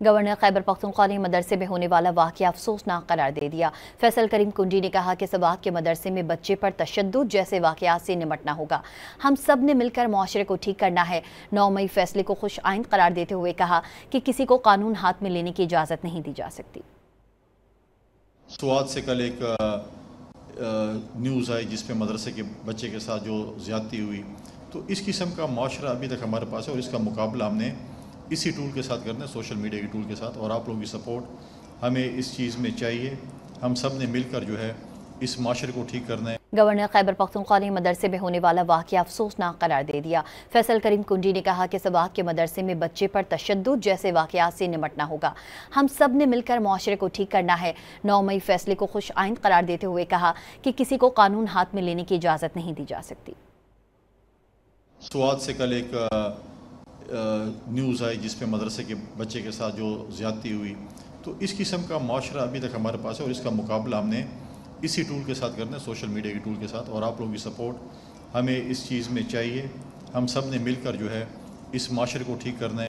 Governor Khyber Pakhtunkhwa نے مدرسے میں ہونے والا واقعہ افسوسناک قرار دے دیا۔ فیصل کریم کنجی نے کہا کہ سباق کے مدرسے میں بچے پر تشدد جیسے واقعات سے نمٹنا ہوگا۔ ہم سب نے مل کر معاشرے کو ٹھیک کرنا ہے۔ 9 مئی فیصلے کو خوش آئند قرار دیتے ہوئے کہا کہ کسی کو قانون ہاتھ میں لینے کی اجازت نہیں دی جا سکتی۔ سوات سے کل ایک نیوز آئی جس پہ مدرسے کے بچے کے ساتھ جو زیادتی ہوئی، تو اس قسم کا معاشرہ ابھی تک ہمارے پاس ہے اور اس کا مقابلہ ہم نے اسی ٹول کے ساتھ کرنا ہے، سوشل میڈیا کے ٹول کے ساتھ، اور آپ لوگوں کی سپورٹ ہمیں اس چیز میں چاہیے۔ ہم سب نے مل کر جو ہے اس معاشرے کو ٹھیک کرنا ہے۔ گورنر خیبر پختونخوا نے مدرسے میں ہونے والا واقعہ افسوسناک قرار دے دیا۔ فیصل کریم کنجی نے کہا کہ سباق کے مدرسے میں بچے پر تشدد جیسے واقعات سے نمٹنا ہوگا۔ ہم سب نے مل کر معاشرے کو ٹھیک کرنا ہے۔ 9 مئی فیصلے کو خوش آئند قرار دیتے ہوئے کہا کہ کسی کو قانون ہاتھ میں لینے کی اجازت نہیں دی جا سکتی۔ سوات سے کل ایک نیوز آئی جس پہ مدرسے کے بچے کے ساتھ جو زیادتی ہوئی، تو اس قسم کا معاشرہ ابھی تک ہمارے پاس ہے اور اس کا مقابلہ ہم نے اسی ٹول کے ساتھ کرنا ہے، سوشل میڈیا کے ٹول کے ساتھ، اور آپ لوگوں کی سپورٹ ہمیں اس چیز میں چاہیے۔ ہم سب نے مل کر جو ہے اس معاشرے کو ٹھیک کرنا ہے۔